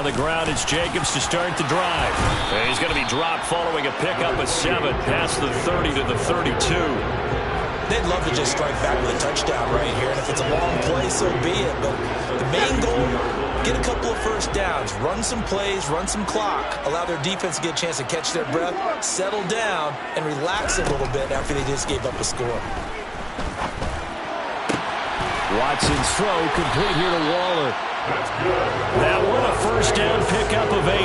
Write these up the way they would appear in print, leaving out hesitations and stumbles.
on the ground. It's Jacobs to start the drive. And he's going to be dropped following a pickup of 7 past the 30 to the 32. They'd love to just strike back with a touchdown right here, and if it's a long play, so be it. But the main goal, get a couple of first downs, run some plays, run some clock, allow their defense to get a chance to catch their breath, settle down, and relax a little bit after they just gave up a score. Watson's throw complete here to Waller. That one a first down pickup of 8.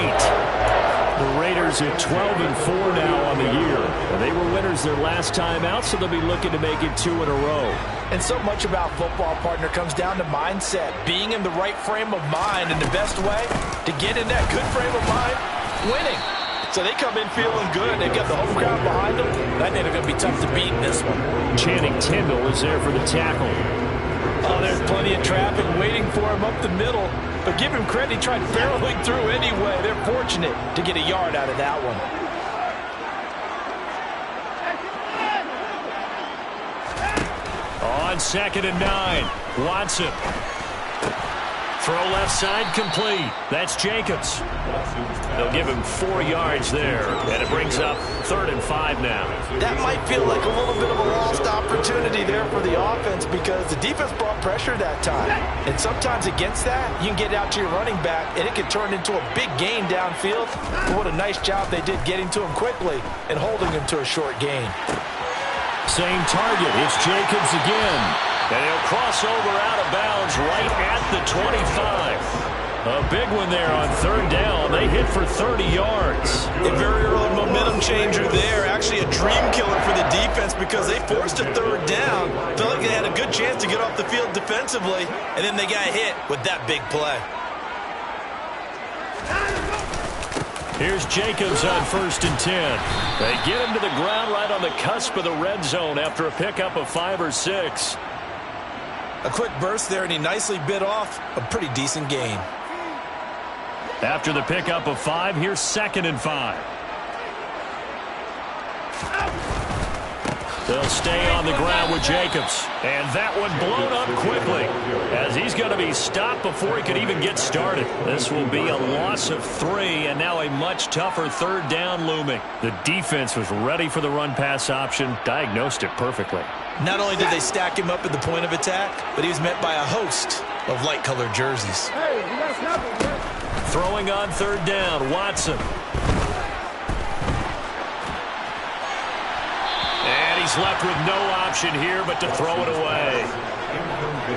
The Raiders at 12-4 now on the year. They were winners their last time out, so they'll be looking to make it 2 in a row. And so much about football, partner, comes down to mindset. Being in the right frame of mind, and the best way to get in that good frame of mind, winning. So they come in feeling good. They've got the home crowd behind them. I think they're going to be tough to beat in this one. Channing Tindall is there for the tackle. Oh, there's plenty of traffic waiting for him up the middle. But give him credit, he tried barreling through anyway. They're fortunate to get a yard out of that one. On 2nd and 9, Watson. Throw left side complete. That's Jacobs. They'll give him 4 yards there, and it brings up 3rd and 5 now. That might feel like a little bit of a lost opportunity there for the offense because the defense brought pressure that time. And sometimes against that, you can get out to your running back, and it can turn into a big gain downfield. But what a nice job they did getting to him quickly and holding him to a short gain. Same target. It's Jacobs again. And he'll cross over out of bounds right at the 25. A big one there on 3rd down. They hit for 30 yards. A very early momentum changer there. Actually a dream killer for the defense because they forced a 3rd down. Felt like they had a good chance to get off the field defensively, and then they got hit with that big play. Here's Jacobs on 1st and 10. They get him to the ground right on the cusp of the red zone after a pickup of 5 or 6. A quick burst there, and he nicely bit off a pretty decent gain. After the pickup of 5, here's 2nd and 5. They'll stay on the ground with Jacobs. And that one blown up quickly as he's going to be stopped before he could even get started. This will be a loss of 3, and now a much tougher 3rd down looming. The defense was ready for the run-pass option, diagnosed it perfectly. Not only did they stack him up at the point of attack, but he was met by a host of light-colored jerseys. Throwing on 3rd down, Watson. And he's left with no option here but to throw it away.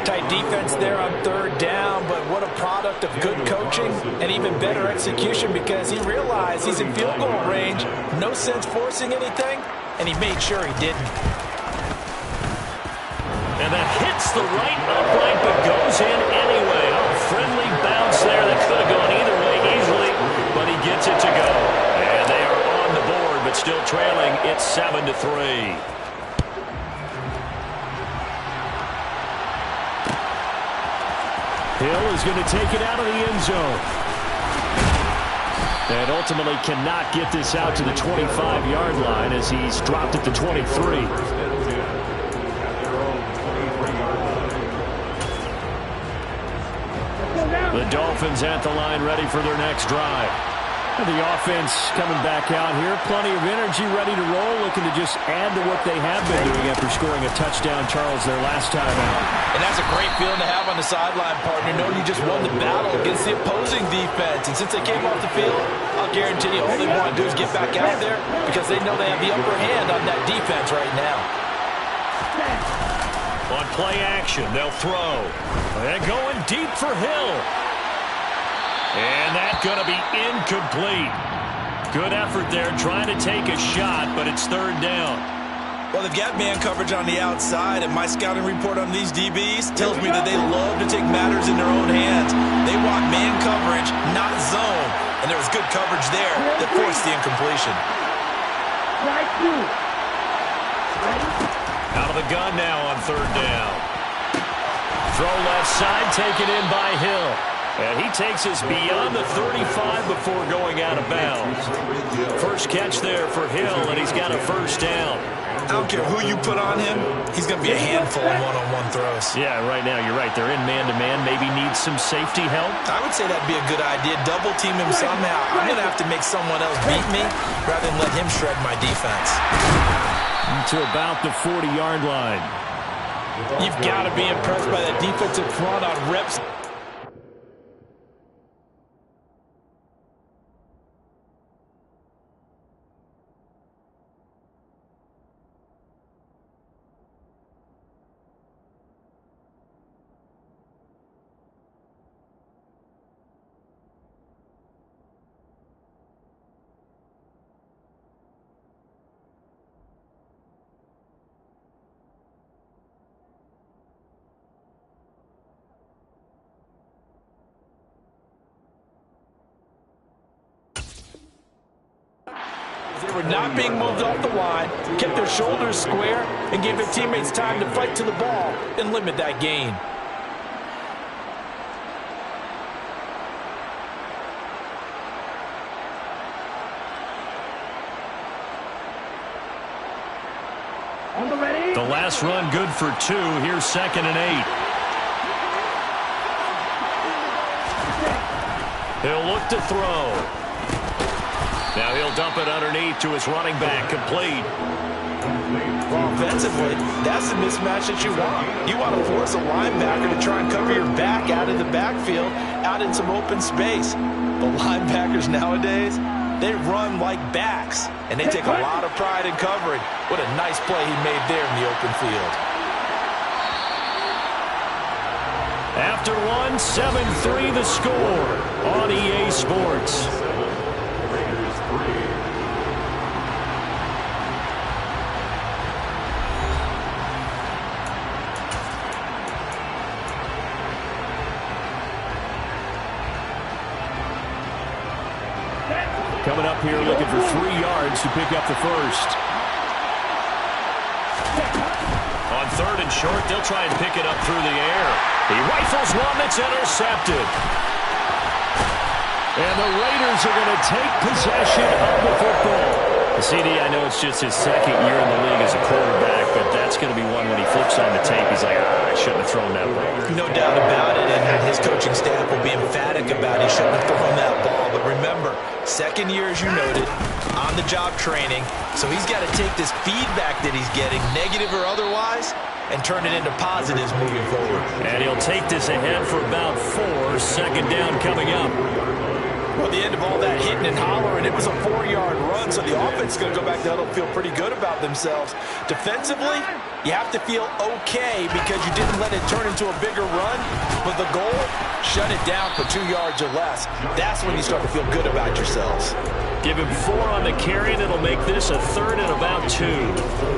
Tight defense there on 3rd down, but what a product of good coaching and even better execution because he realized he's in field goal range. No sense forcing anything, and he made sure he didn't. And that hits the right upright but goes in anyway. A friendly bounce there that could have gone either way easily, but he gets it to go. And they are on the board, but still trailing. It's 7-3. Hill is going to take it out of the end zone. And ultimately cannot get this out to the 25-yard line as he's dropped at the 23. The Dolphins at the line ready for their next drive. And the offense coming back out here. Plenty of energy, ready to roll, looking to just add to what they have been doing after scoring a touchdown, Charles, their last time out. And that's a great feeling to have on the sideline, partner. Knowing you just won the battle against the opposing defense. And since they came off the field, I'll guarantee you all they want to do is get back out there because they know they have the upper hand on that defense right now. On play action, they'll throw. They're going deep for Hill. And that's going to be incomplete. Good effort there trying to take a shot, but it's 3rd down. Well, they've got man coverage on the outside, and my scouting report on these DBs tells me that they love to take matters in their own hands. They want man coverage, not zone. And there was good coverage there that forced the incompletion. Out of the gun now on 3rd down. Throw left side, taken in by Hill. And he takes us beyond the 35 before going out of bounds. First catch there for Hill, and he's got a 1st down. I don't care who you put on him, he's going to be a handful in one-on-one throws. Yeah, right now you're right. They're in man-to-man. Maybe needs some safety help. I would say that'd be a good idea. Double team him somehow. I'm going to have to make someone else beat me rather than let him shred my defense. To about the 40-yard line. You've got to be impressed by that defensive front on reps. They were not being moved off the line, kept their shoulders square, and gave their teammates time to fight to the ball and limit that gain. The last run good for 2. Here's 2nd and 8. He'll look to throw. Now he'll dump it underneath to his running back, complete. Well, offensively, that's the mismatch that you want. You want to force a linebacker to try and cover your back out in the backfield, out in some open space. But linebackers nowadays, they run like backs, and they take a lot of pride in covering. What a nice play he made there in the open field. After one, 7-3 the score on EA Sports. Coming up here looking for 3 yards to pick up the first. On 3rd and short, they'll try and pick it up through the air. He rifles one that's intercepted. And the Raiders are going to take possession of the football. CD, I know it's just his 2nd year in the league as a quarterback, but that's going to be one when he flips on the tape. He's like, I shouldn't have thrown that ball. No doubt about it, and his coaching staff will be emphatic about he shouldn't have thrown that ball. But remember, 2nd year, as you noted, on-the-job training, so he's got to take this feedback that he's getting, negative or otherwise, and turn it into positives moving forward. And he'll take this ahead for about 4. 2nd down coming up. Well, the end of all that hitting and hollering, it was a 4-yard run, so the offense is going to go back to huddle, feel pretty good about themselves. Defensively, you have to feel okay because you didn't let it turn into a bigger run, but the goal, shut it down for 2 yards or less. That's when you start to feel good about yourselves. Give him 4 on the carry, and it'll make this a 3rd and about 2.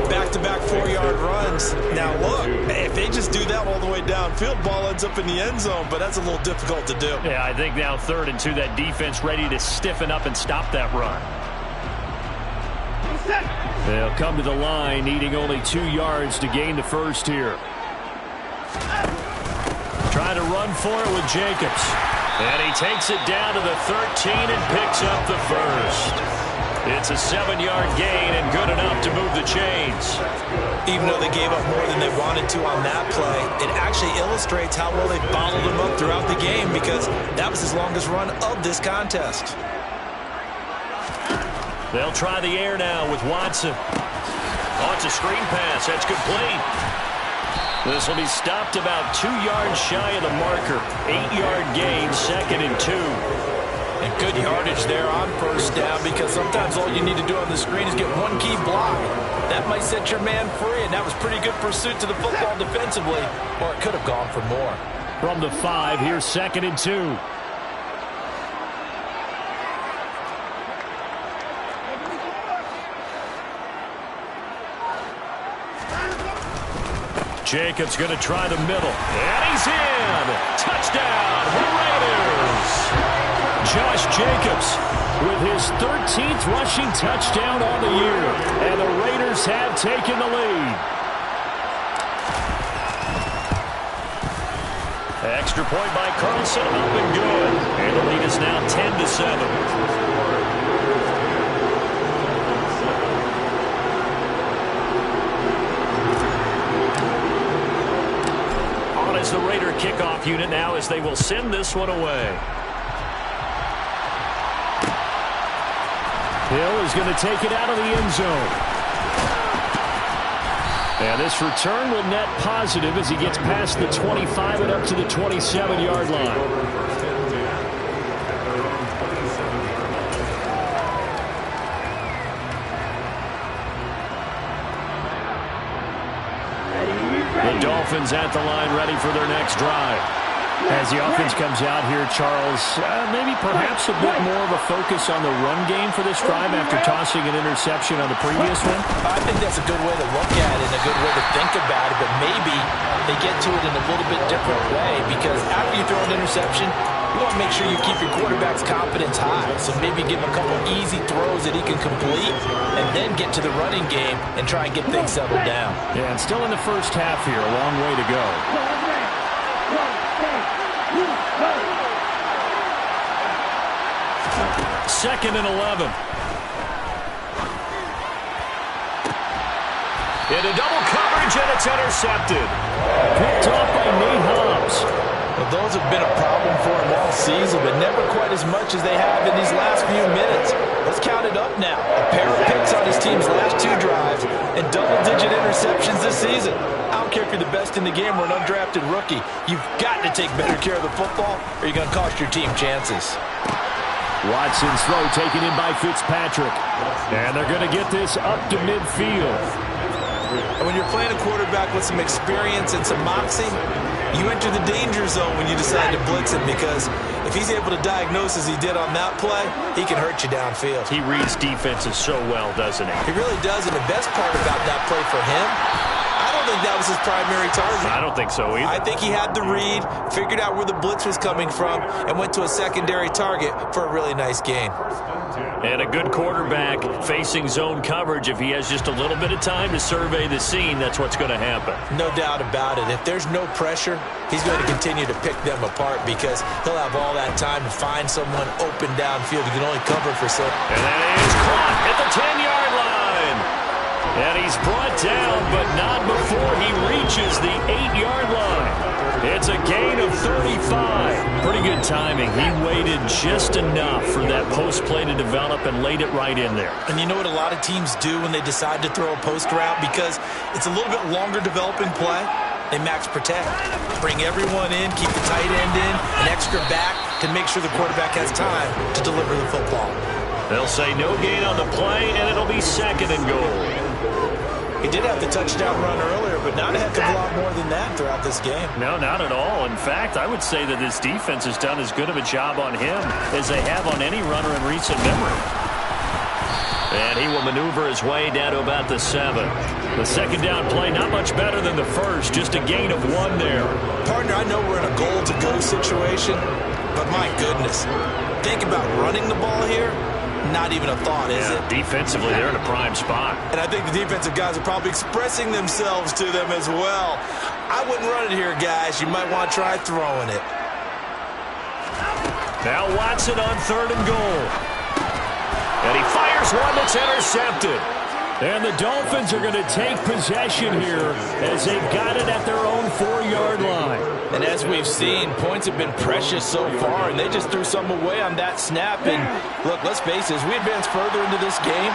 Back-to-back 4-yard runs. Now, look, if they just do that all the way downfield, ball ends up in the end zone, but that's a little difficult to do. Yeah, I think now 3rd and 2, that defense ready to stiffen up and stop that run. They'll come to the line, needing only 2 yards to gain the first here. Trying to run for it with Jacobs. And he takes it down to the 13 and picks up the first. It's a 7-yard gain and good enough to move the chains. Even though they gave up more than they wanted to on that play, it actually illustrates how well they bottled him up throughout the game because that was his longest run of this contest. They'll try the air now with Watson. Oh, it's a screen pass. That's complete. This will be stopped about 2 yards shy of the marker. 8-yard gain, 2nd and 2. And good yardage there on 1st down because sometimes all you need to do on the screen is get one key block. That might set your man free, and that was pretty good pursuit to the football defensively, or it could have gone for more. From the 5, here's 2nd and 2. Jacobs going to try the middle. And he's in! Touchdown, Raiders! Josh Jacobs with his 13th rushing touchdown on the year. And the Raiders have taken the lead. Extra point by Carlson, up and good. And the lead is now 10-7. kickoff unit now as they will send this one away. Hill is going to take it out of the end zone. And this return will net positive as he gets past the 25 and up to the 27-yard line. The Dolphins at the line ready for their next drive. As the offense comes out here, Charles, maybe perhaps a bit more of a focus on the run game for this drive after tossing an interception on the previous one? I think that's a good way to look at it and a good way to think about it, but maybe they get to it in a little bit different way because after you throw an interception, you want to make sure you keep your quarterback's confidence high. So maybe give him a couple easy throws that he can complete and then get to the running game and try and get things settled down. Yeah, and still in the first half here, a long way to go. Second and 11. Into double coverage, and it's intercepted. Picked off by Nate Hobbs. Well, those have been a problem for him all season, but never quite as much as they have in these last few minutes. Let's count it up now. A pair of picks on his team's last 2 drives and double-digit interceptions this season. I don't care if you're the best in the game or an undrafted rookie. You've got to take better care of the football or you're going to cost your team chances. Watson's throw taken in by Fitzpatrick. And they're going to get this up to midfield. And when you're playing a quarterback with some experience and some moxie, you enter the danger zone when you decide to blitz him because if he's able to diagnose as he did on that play, he can hurt you downfield. He reads defenses so well, doesn't he? He really does, and the best part about that play for him, I don't think that was his primary target. I don't think so either. I think he had the read, figured out where the blitz was coming from, and went to a secondary target for a really nice gain. And a good quarterback facing zone coverage, if he has just a little bit of time to survey the scene, that's what's going to happen. No doubt about it. If there's no pressure, he's going to continue to pick them apart because he'll have all that time to find someone open downfield. He can only cover for so. And that is caught at the 10-yard line. And he's brought down, but not before he reaches the 8-yard line. It's a gain of 35. Pretty good timing. He waited just enough for that post play to develop and laid it right in there. And you know what a lot of teams do when they decide to throw a post route? Because it's a little bit longer developing play, they max protect. Bring everyone in, keep the tight end in, an extra back to make sure the quarterback has time to deliver the football. They'll say no gain on the play, and it'll be second and goal. He did have the touchdown run earlier, but not a heck of a lot more than that throughout this game. No, not at all. In fact, I would say that this defense has done as good of a job on him as they have on any runner in recent memory. And he will maneuver his way down to about the 7. The second down play, not much better than the first, just a gain of 1 there. Partner, I know we're in a goal-to-go situation, but my goodness, think about running the ball here. Not even a thought, is it? Defensively, they're in a prime spot. And I think the defensive guys are probably expressing themselves to them as well. I wouldn't run it here, guys. You might want to try throwing it. Now Watson on 3rd and goal. And he fires one that's intercepted. And the Dolphins are going to take possession here as they've got it at their own 4-yard line. And as we've seen, points have been precious so far, and they just threw some away on that snap. And look, let's face it, as we advance further into this game,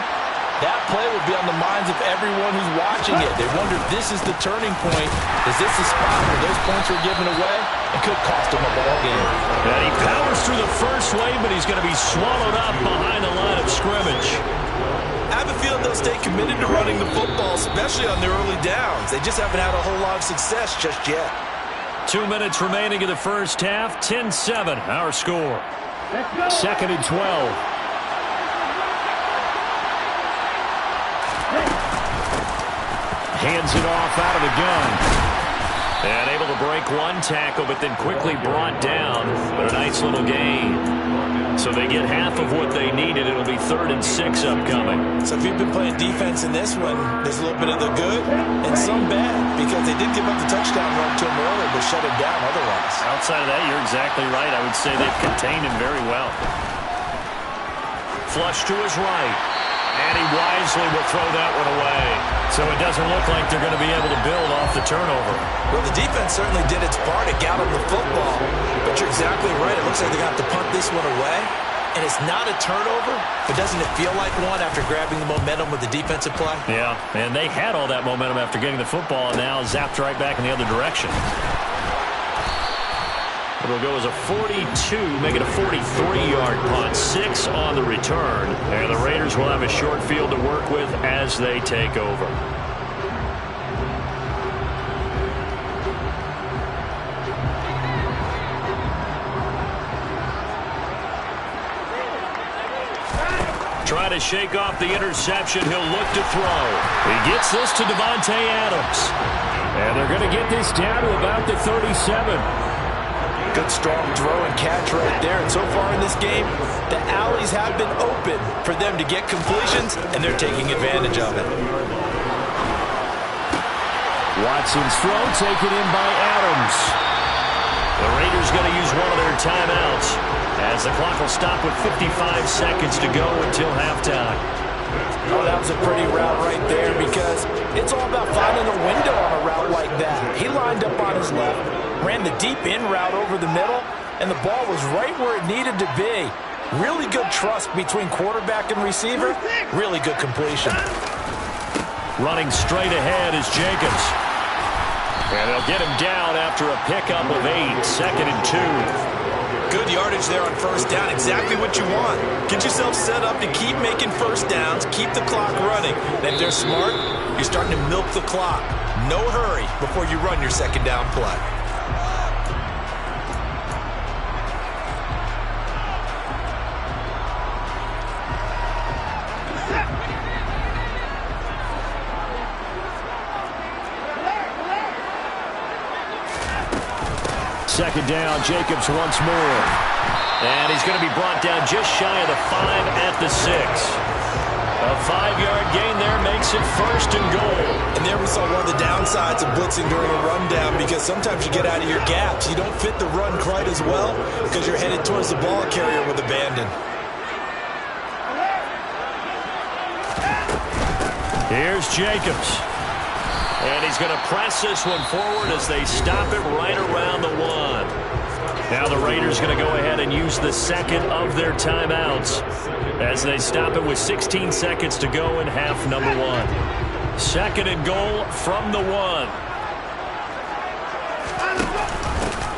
that play will be on the minds of everyone who's watching it. They wonder if this is the turning point. Is this the spot where those points were given away? It could cost them a ball game. And he powers through the first wave, but he's going to be swallowed up behind the line of scrimmage. I have a feeling they'll stay committed to running the football, especially on their early downs. They just haven't had a whole lot of success just yet. 2 minutes remaining in the first half. 10-7, our score. 2nd and 12. Hands it off out of the gun. And able to break one tackle, but then quickly brought down. But a nice little gain. So they get half of what they needed. It'll be 3rd and 6 upcoming. So if you've been playing defense in this one, there's a little bit of the good and some bad because they did give up the touchdown run to him earlier, but shut him down otherwise. Outside of that, you're exactly right. I would say they've contained him very well. Flush to his right. And he wisely will throw that one away. So it doesn't look like they're going to be able to build off the turnover. Well, the defense certainly did its part. It got them the football. But you're exactly right. It looks like they're going to have to punt this one away. And it's not a turnover, but doesn't it feel like one after grabbing the momentum with the defensive play? Yeah, and they had all that momentum after getting the football, and now zapped right back in the other direction. It'll go as a 42, make it a 43-yard punt, 6 on the return. And the Raiders will have a short field to work with as they take over. Trying to shake off the interception. He'll look to throw. He gets this to Davante Adams. And they're going to get this down to about the 37. Good strong throw and catch right there. And so far in this game, the alleys have been open for them to get completions, and they're taking advantage of it. Watson's throw taken in by Adams. The Raiders going to use one of their timeouts as the clock will stop with 55 seconds to go until halftime. Oh, that was a pretty route right there because it's all about finding a window on a route like that. He lined up on his left, ran the deep in route over the middle, and the ball was right where it needed to be. Really good trust between quarterback and receiver. Really good completion. Running straight ahead is Jacobs. And they'll get him down after a pickup of 8, 2nd and 2. Good yardage there on first down. Exactly what you want. Get yourself set up to keep making first downs, keep the clock running. And if they're smart, you're starting to milk the clock. No hurry before you run your second down play. Second down, Jacobs once more. And he's going to be brought down just shy of the 5 at the 6. A 5-yard gain there makes it 1st and goal. And there we saw one of the downsides of blitzing during a rundown because sometimes you get out of your gaps. You don't fit the run quite as well because you're headed towards the ball carrier with abandon. Here's Jacobs. And he's going to press this one forward as they stop it right around the 1. Now the Raiders going to go ahead and use the second of their timeouts as they stop it with 16 seconds to go in half number 1. 2nd and goal from the 1.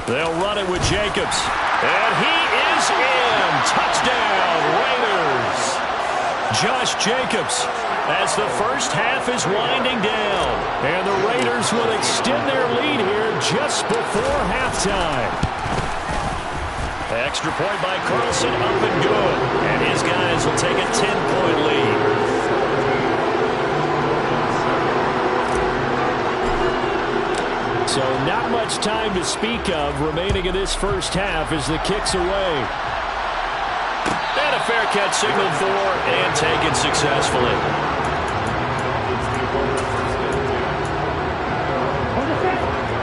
They'll run it with Jacobs. And he is in. Touchdown, Raiders. Josh Jacobs as the first half is winding down. And the Raiders will extend their lead here just before halftime. Extra point by Carlson, up and good. And his guys will take a 10-point lead. So not much time to speak of remaining in this first half as the kick's away. And a fair catch signaled for and taken successfully.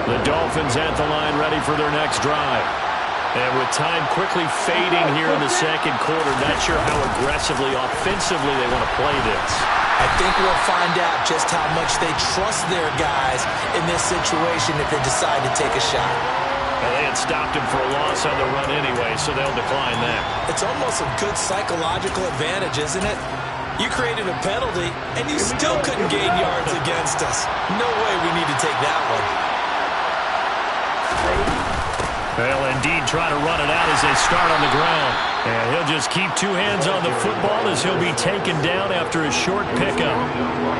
The Dolphins at the line ready for their next drive. And with time quickly fading here in the second quarter, not sure how aggressively, offensively they want to play this. I think we'll find out just how much they trust their guys in this situation if they decide to take a shot. And they had stopped him for a loss on the run anyway, so they'll decline that. It's almost a good psychological advantage, isn't it? You created a penalty, and you still couldn't gain yards against us. No way we need to take that one. They'll indeed try to run it out as they start on the ground. And he'll just keep 2 hands on the football as he'll be taken down after a short pickup.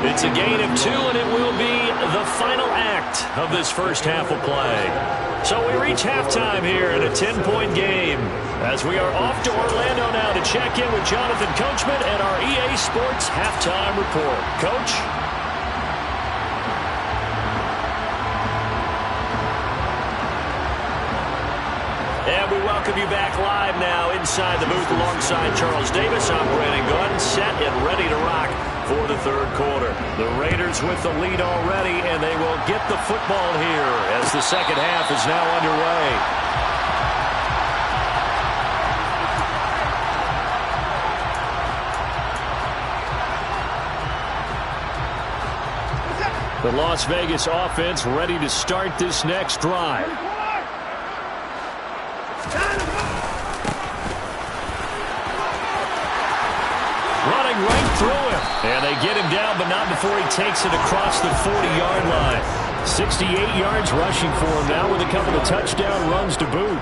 It's a gain of 2, and it will be the final act of this first half of play. So we reach halftime here in a 10-point game as we are off to Orlando now to check in with Jonathan Coachman and our EA Sports Halftime Report. Coach? And we welcome you back live now inside the booth alongside Charles Davis. I'm Brandon Gunn, set and ready to rock for the third quarter. The Raiders with the lead already, and they will get the football here as the second half is now underway. The Las Vegas offense ready to start this next drive. Running right through him. And they get him down, but not before he takes it across the 40-yard line. 68 yards rushing for him now with a couple of touchdown runs to boot.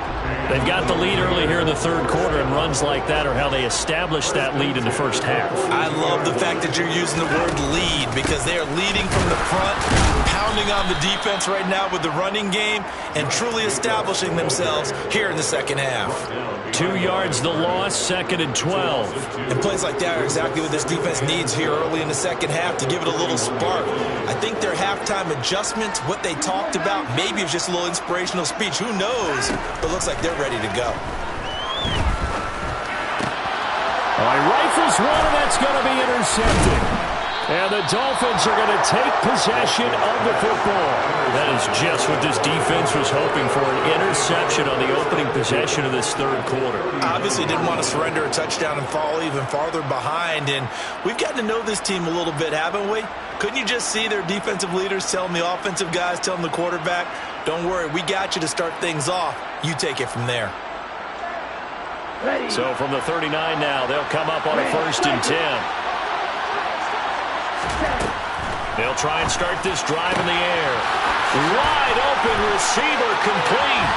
They've got the lead early here in the third quarter, and runs like that are how they establish that lead in the first half. I love the fact that you're using the word lead because they are leading from the front, pounding on the defense right now with the running game, and truly establishing themselves here in the second half. 2 yards the loss, 2nd and 12. And plays like that are exactly what this defense needs here early in the second half to give it a little spark. I think their halftime adjustments, what they talked about, maybe it was just a little inspirational speech. Who knows? But it looks like they're ready to go. All right, rifles one, and that's going to be intercepted. And the Dolphins are going to take possession of the football. That is just what this defense was hoping for, an interception on the opening possession of this third quarter. Obviously didn't want to surrender a touchdown and fall even farther behind. And we've gotten to know this team a little bit, haven't we? Couldn't you just see their defensive leaders telling the offensive guys, telling the quarterback, don't worry, we got you to start things off. You take it from there. So from the 39 now, they'll come up on a 1st and 10. They'll try and start this drive in the air. Wide open receiver complete.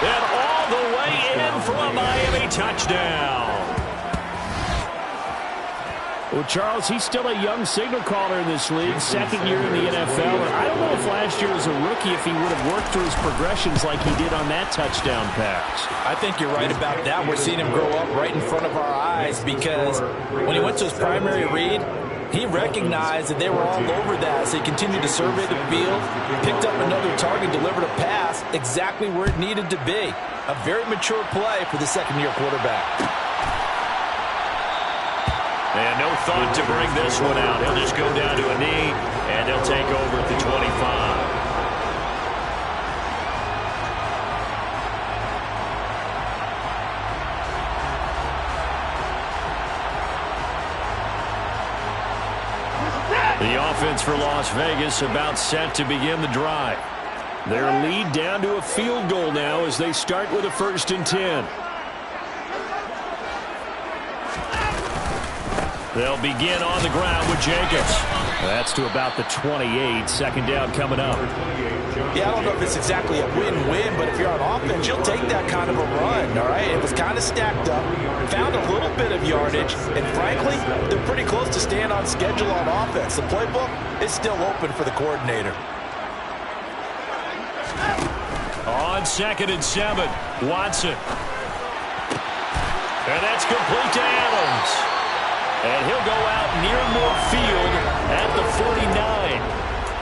And all the way in for a Miami touchdown. Well, Charles, he's still a young signal caller in this league, 2nd year in the NFL. And I don't know if last year as a rookie if he would have worked through his progressions like he did on that touchdown pass. I think you're right about that. We're seeing him grow up right in front of our eyes because when he went to his primary read, he recognized that they were all over that, so he continued to survey the field, picked up another target, delivered a pass exactly where it needed to be. A very mature play for the second-year quarterback. And no thought to bring this one out. He'll just go down to a knee, and he'll take over at the 25. The offense for Las Vegas about set to begin the drive. Their lead down to a field goal now as they start with a 1st and 10. They'll begin on the ground with Jacobs. That's to about the 28. 2nd down coming up. Yeah, I don't know if it's exactly a win-win, but if you're on offense, you'll take that kind of a run, all right? It was kind of stacked up, found a little bit of yardage, and frankly, they're pretty close to staying on schedule on offense. The playbook is still open for the coordinator. On 2nd and 7, Watson. And that's complete to Adams. And he'll go out near midfield at the 49.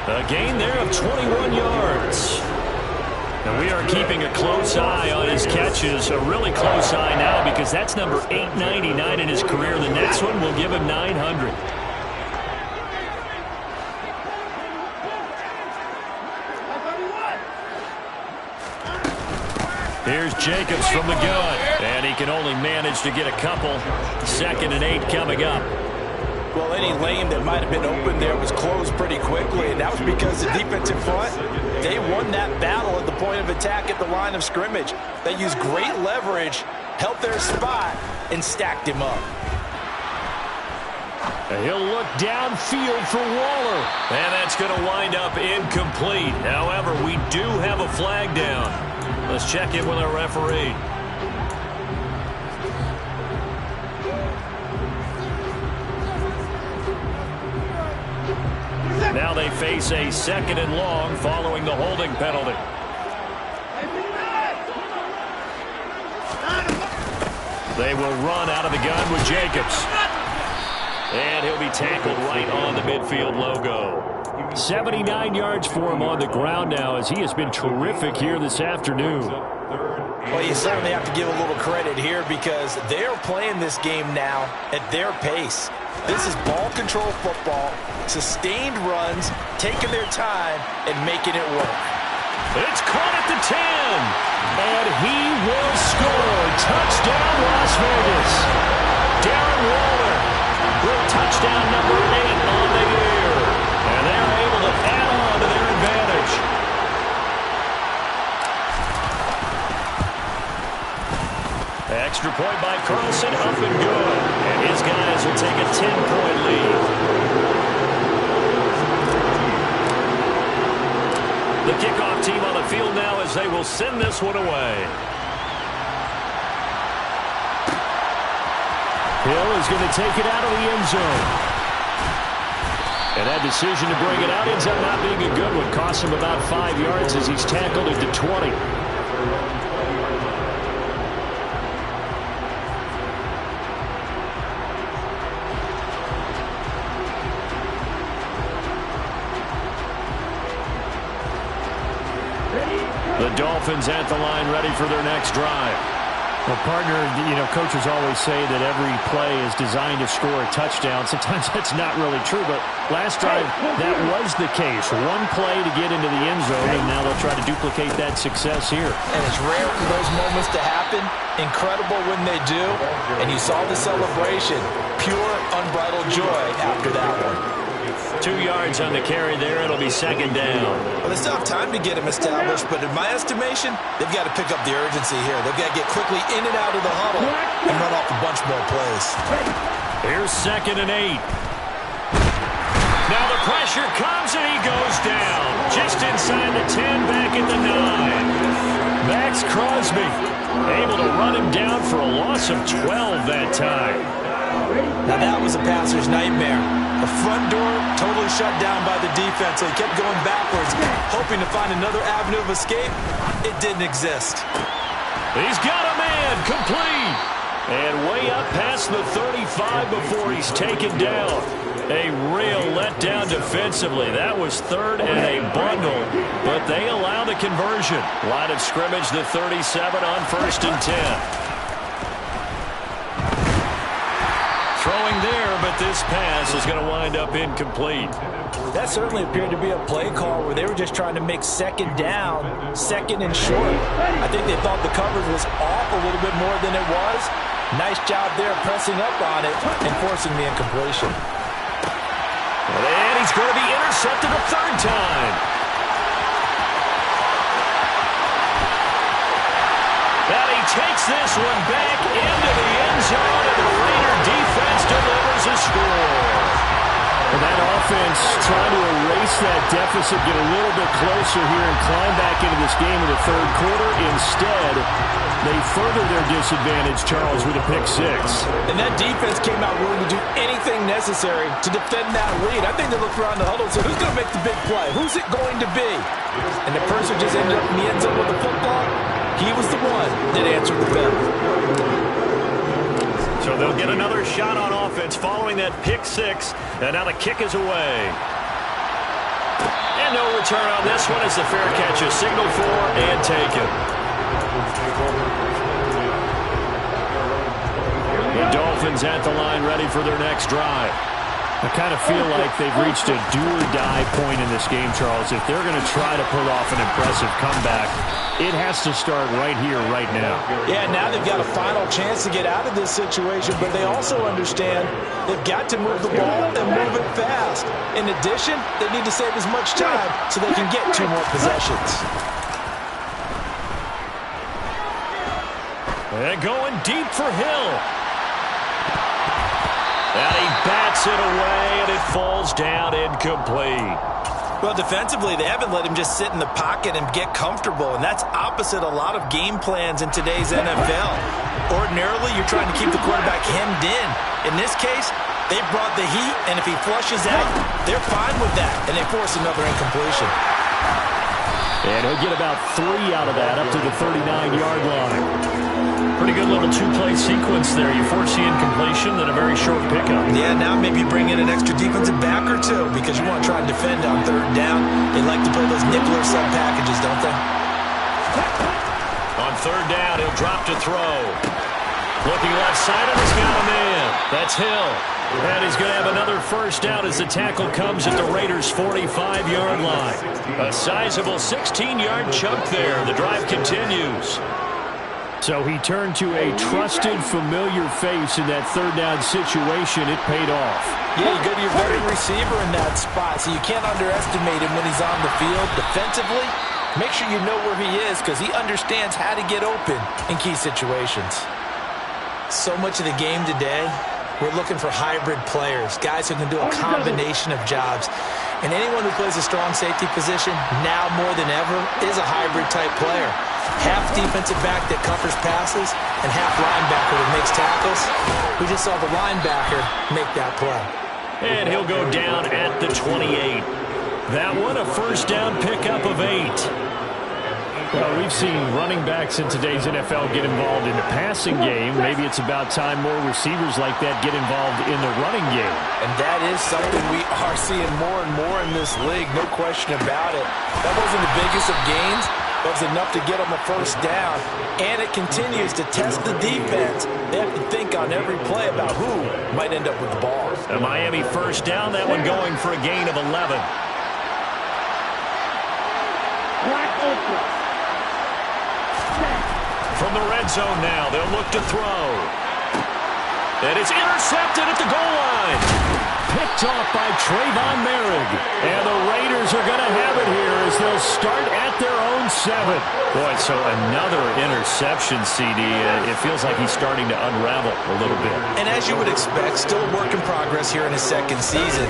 A gain there of 21 yards. And we are keeping a close eye on his catches. A really close eye now because that's number 899 in his career. The next one will give him 900. Here's Jacobs from the gun. And he can only manage to get a couple. 2nd and 8 coming up. Well, any lane that might have been open there was closed pretty quickly, and that was because the defense in front, they won that battle at the point of attack at the line of scrimmage. They used great leverage, held their spot, and stacked him up. And he'll look downfield for Waller. And that's going to wind up incomplete. However, we do have a flag down. Let's check in with our referee. Now they face a 2nd and long following the holding penalty. They will run out of the gun with Jacobs. And he'll be tackled right on the midfield logo. 79 yards for him on the ground now as he has been terrific here this afternoon. Well, you certainly have to give a little credit here because they're playing this game now at their pace. This is ball control football, sustained runs, taking their time, and making it work. It's caught at the 10, and he will score. Touchdown, Las Vegas. Darren Waller with touchdown number 8 on the year. And they're able to add on 10-point lead. The kickoff team on the field now as they will send this one away. Hill is going to take it out of the end zone. And that decision to bring it out ends up not being a good one. Costs him about 5 yards as he's tackled at the 20. The Dolphins at the line ready for their next drive. Well, partner, coaches always say that every play is designed to score a touchdown. Sometimes that's not really true, but last drive, that was the case. One play to get into the end zone, and now they'll try to duplicate that success here. And it's rare for those moments to happen. Incredible when they do. And you saw the celebration. Pure, unbridled joy after that one. 2 yards on the carry there. It'll be second down. Well, they still have time to get him established, but in my estimation, they've got to pick up the urgency here. They've got to get quickly in and out of the huddle and run off a bunch more plays. Here's 2nd and 8. Now the pressure comes and he goes down. Just inside the 10, back at the 9. Max Crosby able to run him down for a loss of 12 that time. Now that was a passer's nightmare. The front door totally shut down by the defense, so he kept going backwards, hoping to find another avenue of escape. It didn't exist. He's got a man, complete. And way up past the 35 before he's taken down. A real letdown defensively. That was 3rd and a bundle, but they allow the conversion. Line of scrimmage, the 37 on 1st and 10. Throwing there, but this pass is going to wind up incomplete. That certainly appeared to be a play call where they were just trying to make 2nd down, 2nd and short. I think they thought the coverage was off a little bit more than it was. Nice job there pressing up on it and forcing the incompletion. And he's going to be intercepted a 3rd time. And he takes this one back into the end zone, and the Raider defense delivers a score. And that offense trying to erase that deficit, get a little bit closer here and climb back into this game in the 3rd quarter. Instead, they further their disadvantage, Charles, with a pick 6. And that defense came out willing to do anything necessary to defend that lead. I think they looked around the huddle and said, who's going to make the big play? Who's it going to be? And the person just ended up in the end zone with the football. He was the one that answered the bell. So they'll get another shot on offense following that pick 6. And now the kick is away. And no return on this one as the fair catch is signaled for and taken. The Dolphins at the line ready for their next drive. I kind of feel like they've reached a do-or-die point in this game, Charles. If they're going to try to pull off an impressive comeback, it has to start right here, right now. Yeah, now they've got a final chance to get out of this situation, but they also understand they've got to move the ball and move it fast. In addition, they need to save as much time so they can get 2 more possessions. And going deep for Hill. And he bats it away, and it falls down incomplete. Well, defensively, they haven't let him just sit in the pocket and get comfortable, and that's opposite a lot of game plans in today's NFL. Ordinarily, you're trying to keep the quarterback hemmed in. In this case, they brought the heat, and if he flushes out, they're fine with that, and they force another incompletion. And he'll get about 3 out of that, up to the 39-yard line. Pretty good little 2-play sequence there. You force the incompletion, then a very short pickup. Yeah, now maybe you bring in an extra defensive back or 2 because you want to try and defend on 3rd down. They like to play those nickel or sub packages, don't they? On 3rd down, he'll drop to throw. Looking left side, and he's got a man. That's Hill. And he's going to have another 1st down as the tackle comes at the Raiders' 45-yard line. A sizable 16-yard chunk there. The drive continues. So he turned to a trusted, familiar face in that 3rd down situation. It paid off. Yeah, you go to your veteran receiver in that spot, so you can't underestimate him when he's on the field. Defensively, make sure you know where he is because he understands how to get open in key situations. So much of the game today we're looking for hybrid players, guys who can do a combination of jobs. And anyone who plays a strong safety position, now more than ever, is a hybrid-type player. Half defensive back that covers passes and half linebacker that makes tackles. We just saw the linebacker make that play. And he'll go down at the 28. That one a first down pickup of 8. Well, we've seen running backs in today's NFL get involved in the passing game. Maybe it's about time more receivers like that get involved in the running game. And that is something we are seeing more and more in this league, no question about it. That wasn't the biggest of gains, but it was enough to get them a first down. And it continues to test the defense. They have to think on every play about who might end up with the ball. A Miami first down, that one going for a gain of 11. From the red zone now, they'll look to throw. And it's intercepted at the goal line. Picked off by Trayvon Merrick. And the Raiders are going to have it here as they'll start at their own 7. Boy, so another interception, CD. It feels like he's starting to unravel a little bit. And as you would expect, still a work in progress here in his second season.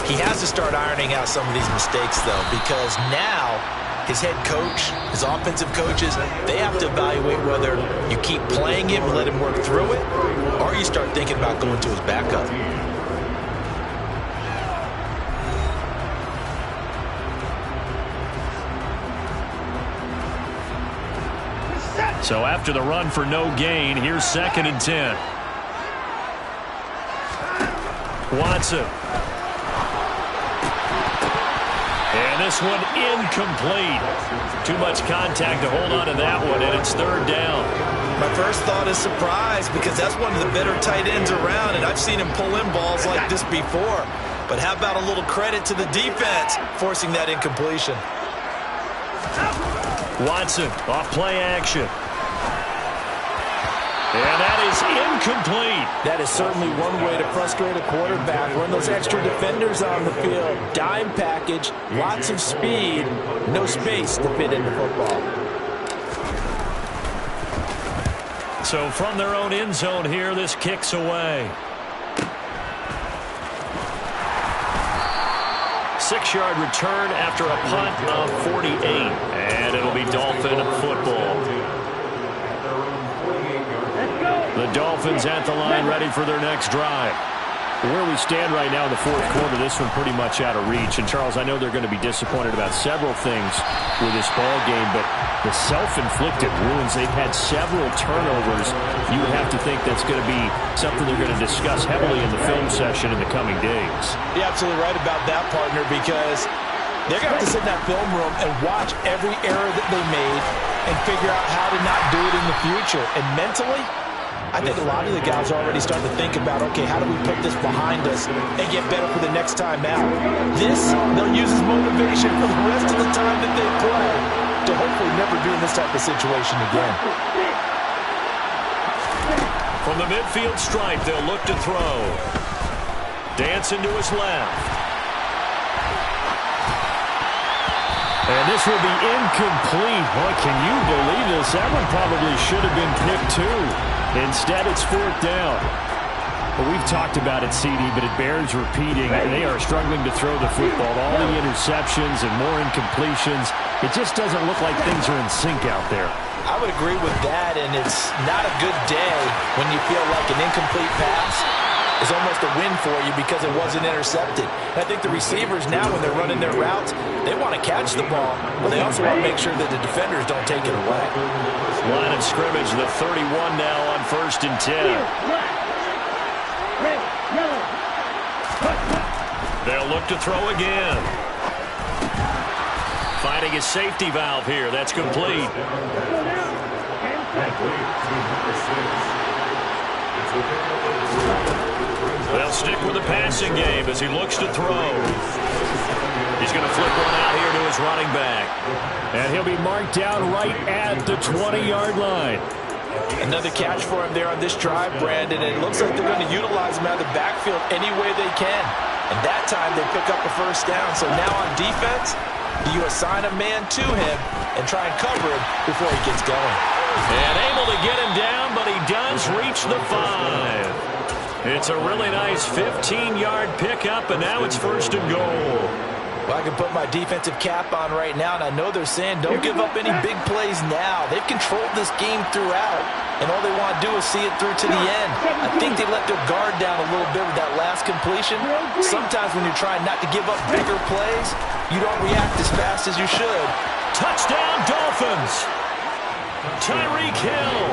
He has to start ironing out some of these mistakes, though, because now his head coach, his offensive coaches, they have to evaluate whether you keep playing him and let him work through it, or you start thinking about going to his backup. So after the run for no gain, here's 2nd and 10. Watson. And this one incomplete. Too much contact to hold on to that one, and it's 3rd down. My first thought is surprise, because that's one of the better tight ends around, and I've seen him pull in balls like this before. But how about a little credit to the defense forcing that incompletion? Watson off play action. And that is incomplete. That is certainly one way to frustrate a quarterback. Run those extra defenders on the field. Dime package, lots of speed, no space to fit into football. So from their own end zone here, this kicks away. 6-yard return after a punt of 48. And it'll be Dolphin football. The Dolphins at the line, ready for their next drive. Where we stand right now in the 4th quarter, this one pretty much out of reach. And, Charles, I know they're going to be disappointed about several things with this ball game, but the self-inflicted wounds, they've had several turnovers. You would have to think that's going to be something they're going to discuss heavily in the film session in the coming days. You're absolutely right about that, partner, because they're going to have to sit in that film room and watch every error that they made and figure out how to not do it in the future. And mentally, I think a lot of the guys are already starting to think about, okay, how do we put this behind us and get better for the next time out? This, they'll use as motivation for the rest of the time that they play to hopefully never be in this type of situation again. From the midfield stripe, they'll look to throw. Dancing to his left. And this will be incomplete. Boy, can you believe this? That one probably should have been picked too. Instead, it's 4th down. Well, we've talked about it, CD, but it bears repeating. They are struggling to throw the football. All the interceptions and more incompletions. It just doesn't look like things are in sync out there. I would agree with that, and it's not a good day when you feel like an incomplete pass is almost a win for you because it wasn't intercepted. And I think the receivers now, when they're running their routes, they want to catch the ball, but they also want to make sure that the defenders don't take it away. Line of scrimmage, the 31 now on 1st and 10. They'll look to throw again. Finding a safety valve here. That's complete. They'll stick with the passing game as he looks to throw. He's going to flip one out here to his running back. And he'll be marked down right at the 20-yard line. Another catch for him there on this drive, Brandon, and it looks like they're going to utilize him out of the backfield any way they can. And that time they pick up a first down. So now on defense, do you assign a man to him and try and cover him before he gets going? And able to get him down, but he does reach the 5. It's a really nice 15-yard pickup, and now it's 1st and goal. Well, I can put my defensive cap on right now, and I know they're saying don't give up any big plays now. They've controlled this game throughout, and all they want to do is see it through to the end. I think they let their guard down a little bit with that last completion. Sometimes when you're trying not to give up bigger plays, you don't react as fast as you should. Touchdown, Dolphins! Tyreek Hill,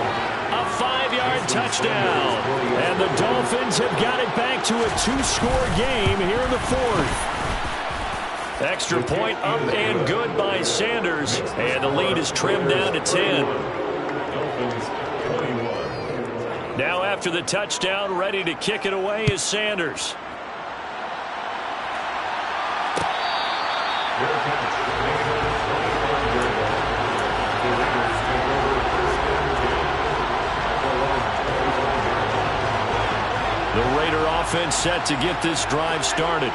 a 5-yard touchdown. And the Dolphins have got it back to a 2-score game here in the 4th. Extra point up and good by Sanders, and the lead is trimmed down to 10. Now after the touchdown, ready to kick it away is Sanders. The Raider offense set to get this drive started.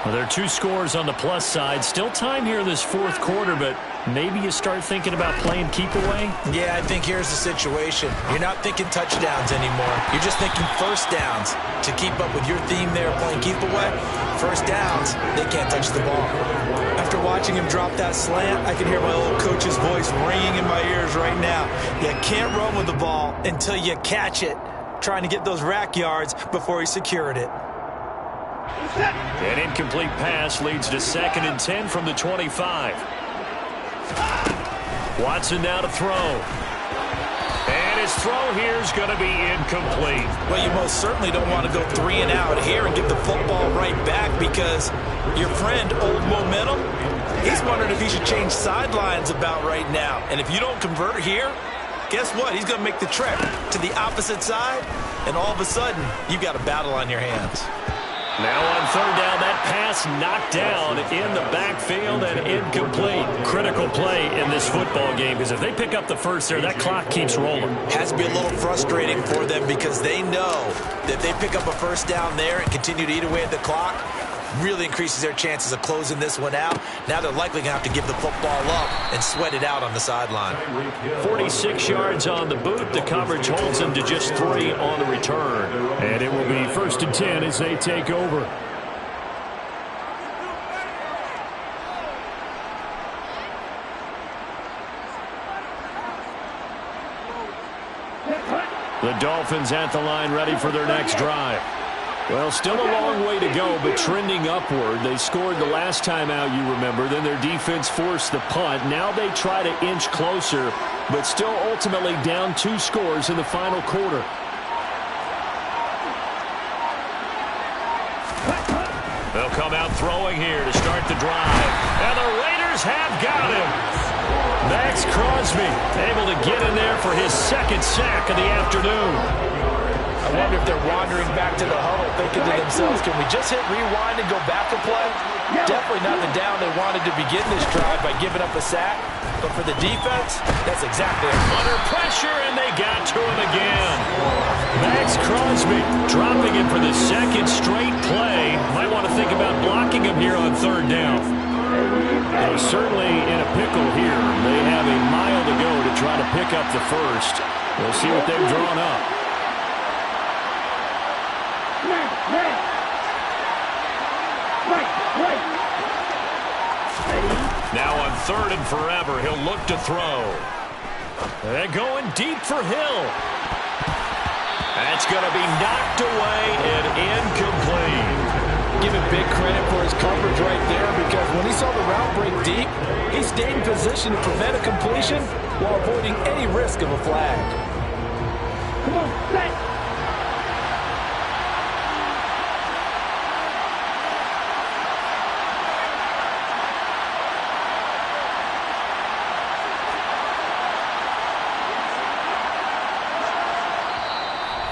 Well, there are 2 scores on the plus side. Still time here in this 4th quarter, but maybe you start thinking about playing keep away? Yeah, I think here's the situation. You're not thinking touchdowns anymore. You're just thinking first downs. To keep up with your theme there, playing keep away, first downs, they can't touch the ball. After watching him drop that slant, I can hear my old coach's voice ringing in my ears right now. You can't run with the ball until you catch it, trying to get those rack yards before he secured it. An incomplete pass leads to 2nd and 10 from the 25. Watson now to throw. And his throw here is going to be incomplete. Well, you most certainly don't want to go 3 and out here and give the football right back, because your friend, Old Momentum, he's wondering if he should change sidelines about right now. And if you don't convert here, guess what? He's going to make the trek to the opposite side, and all of a sudden, you've got a battle on your hands. Now on 3rd down, that pass knocked down in the backfield and incomplete. Critical play in this football game, because if they pick up the first there, that clock keeps rolling. Has to be a little frustrating for them, because they know that if they pick up a first down there and continue to eat away at the clock, really increases their chances of closing this one out. Now they're likely going to have to give the football up and sweat it out on the sideline. 46 yards on the boot. The coverage holds them to just 3 on the return. And it will be 1st and 10 as they take over. The Dolphins at the line, ready for their next drive. Well, still a long way to go, but trending upward. They scored the last time out, you remember. Then their defense forced the punt. Now they try to inch closer, but still ultimately down 2 scores in the final quarter. They'll come out throwing here to start the drive. And the Raiders have got him. Max Crosby able to get in there for his 2nd sack of the afternoon. I wonder if they're wandering back to the huddle thinking to themselves, can we just hit rewind and go back a play? Definitely not the down they wanted to begin this drive by giving up a sack. But for the defense, that's exactly it. Under pressure, and they got to him again. Max Crosby dropping him for the 2nd straight play. Might want to think about blocking him here on 3rd down. They're certainly in a pickle here. They have a mile to go to try to pick up the first. We'll see what they've drawn up. Now on 3rd and forever, he'll look to throw. They're going deep for Hill. That's going to be knocked away and incomplete. Give him big credit for his coverage right there, because when he saw the route break deep, he stayed in position to prevent a completion while avoiding any risk of a flag. Come on, set.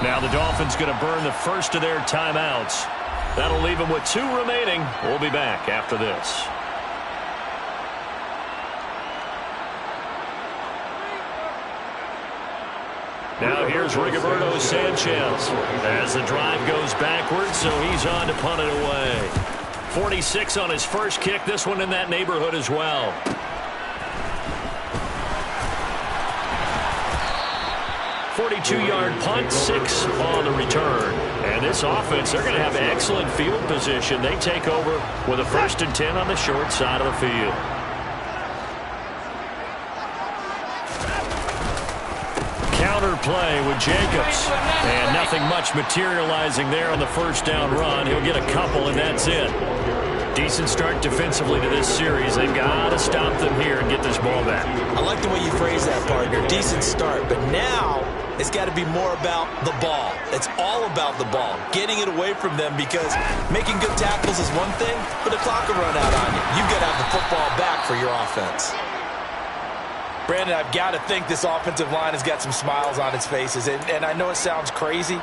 Now the Dolphins going to burn the first of their timeouts. That'll leave them with 2 remaining. We'll be back after this. Now here's Rigoberto Sanchez as the drive goes backwards, so he's on to punt it away. 46 on his first kick, this one in that neighborhood as well. .42-yard punt, 6 on the return. And this offense, they're going to have excellent field position. They take over with a 1st and 10 on the short side of the field. Counter play with Jacobs. And nothing much materializing there on the first down run. He'll get a couple, and that's it. Decent start defensively to this series. They've got to stop them here and get this ball back. I like the way you phrase that, partner. Decent start, but now it's got to be more about the ball. It's all about the ball, getting it away from them, because making good tackles is one thing, but the clock will run out on you. You've got to have the football back for your offense. Brandon, I've got to think this offensive line has got some smiles on its faces, and I know it sounds crazy,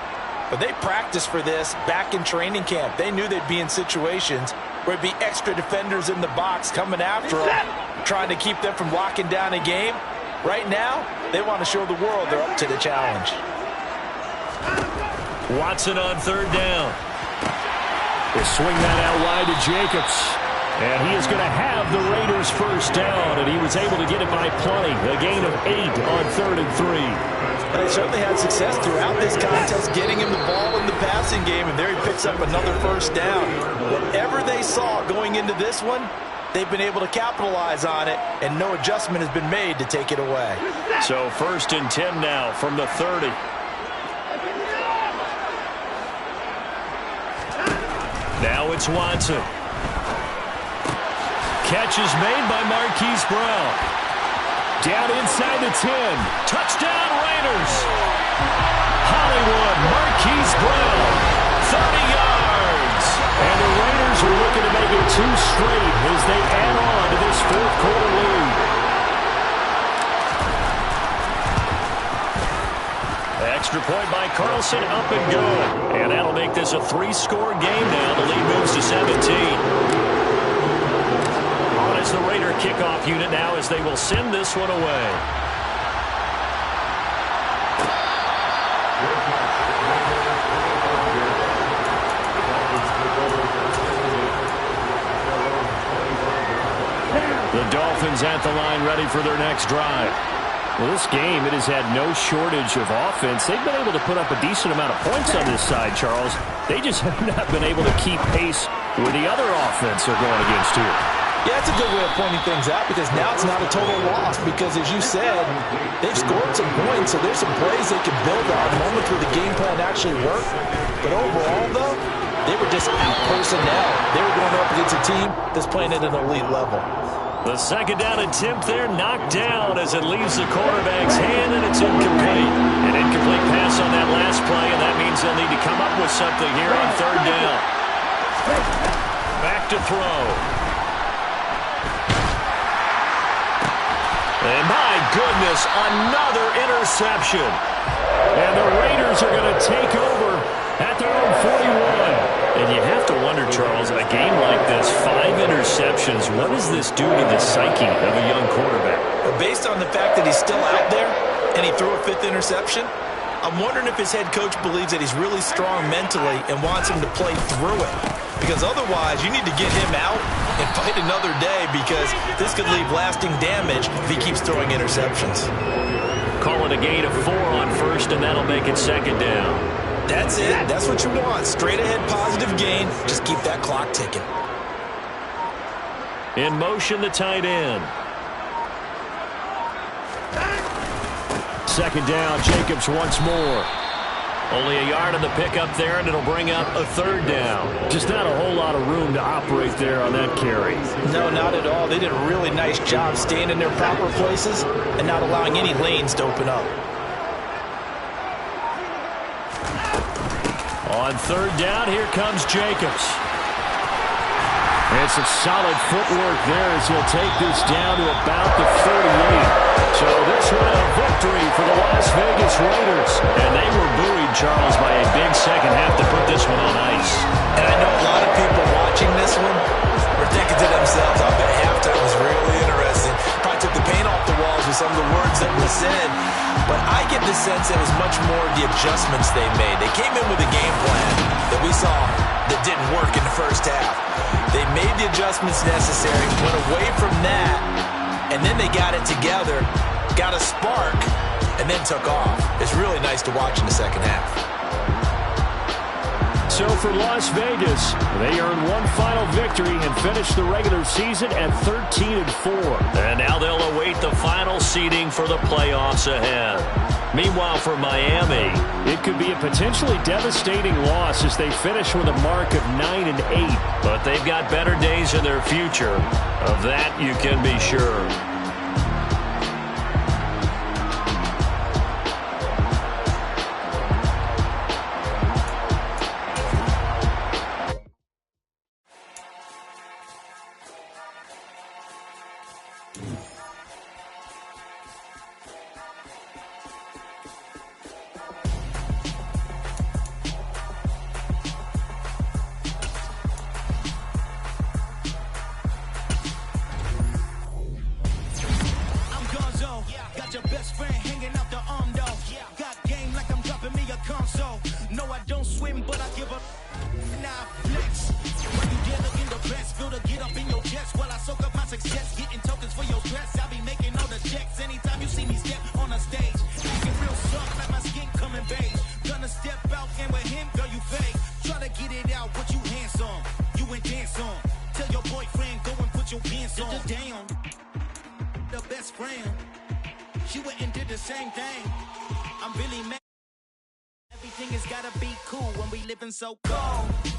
but they practiced for this back in training camp. They knew they'd be in situations where it'd be extra defenders in the box coming after them, trying to keep them from locking down a game. Right now, they want to show the world they're up to the challenge. Watson on 3rd down. They swing that out wide to Jacobs. And he is going to have the Raiders' 1st down, and he was able to get it by plenty. A gain of 8 on 3rd and 3. They certainly had success throughout this contest, getting him the ball in the passing game, and there he picks up another 1st down. Whatever they saw going into this one, they've been able to capitalize on it, and no adjustment has been made to take it away. So 1st and 10 now from the 30. Now it's Watson. Catch is made by Marquise Brown. Down inside the 10. Touchdown Raiders. Hollywood, Marquise Brown. 30 yards. And the Raiders are looking to make it 2 straight as they add on to this 4th quarter lead. Extra point by Carlson, up and good. And that'll make this a 3-score game now. The lead moves to 17. As the Raider kickoff unit now, as they will send this one away. The Dolphins at the line, ready for their next drive. Well, this game, it has had no shortage of offense. They've been able to put up a decent amount of points on this side, Charles. They just have not been able to keep pace with the other offense they're going against here. Yeah, that's a good way of pointing things out, because now it's not a total loss, because as you said, they've scored some points, so there's some plays they can build on, moments where the game plan actually worked. But overall, though, they were just out personnel. They were going up against a team that's playing at an elite level. The 2nd down attempt there knocked down as it leaves the quarterback's hand, and it's incomplete. An incomplete pass on that last play, and that means they'll need to come up with something here on 3rd down. Back to throw. And my goodness, another interception. And the Raiders are going to take over at their own 41. And you have to wonder, Charles, a game like this, 5 interceptions, what does this do to the psyche of a young quarterback? But based on the fact that he's still out there and he threw a 5th interception, I'm wondering if his head coach believes that he's really strong mentally and wants him to play through it. Because otherwise, you need to get him out and fight another day, because this could leave lasting damage if he keeps throwing interceptions. Call it a gain of 4 on 1st, and that'll make it 2nd down. That's it. That's what you want. Straight ahead positive gain. Just keep that clock ticking. In motion, the tight end. 2nd down, Jacobs once more. Only a yard on the pickup there, and it'll bring up a 3rd down. Just not a whole lot of room to operate there on that carry. No, not at all. They did a really nice job staying in their proper places and not allowing any lanes to open up. On 3rd down, here comes Jacobs. And some solid footwork there as he'll take this down to about the 38. So this one a victory for the Las Vegas Raiders. And they were buoyed, Charles, by a big second half to put this one on ice. And I know a lot of people watching this one were thinking to themselves, I bet halftime was really interesting. Probably took the paint off the walls with some of the words that were said. But I get the sense it was much more the adjustments they made. They came in with a game plan that we saw that didn't work in the first half. They made the adjustments necessary, went away from that, and then they got it together, got a spark, and then took off. It's really nice to watch in the second half. so for Las Vegas. They earned one final victory and finished the regular season at 13-4. And now they'll await the final seeding for the playoffs ahead. Meanwhile, for Miami, it could be a potentially devastating loss as they finish with a mark of 9-8. But they've got better days in their future. Of that, you can be sure. She went and did the same thing. I'm really mad. Everything has gotta be cool when we living so cold.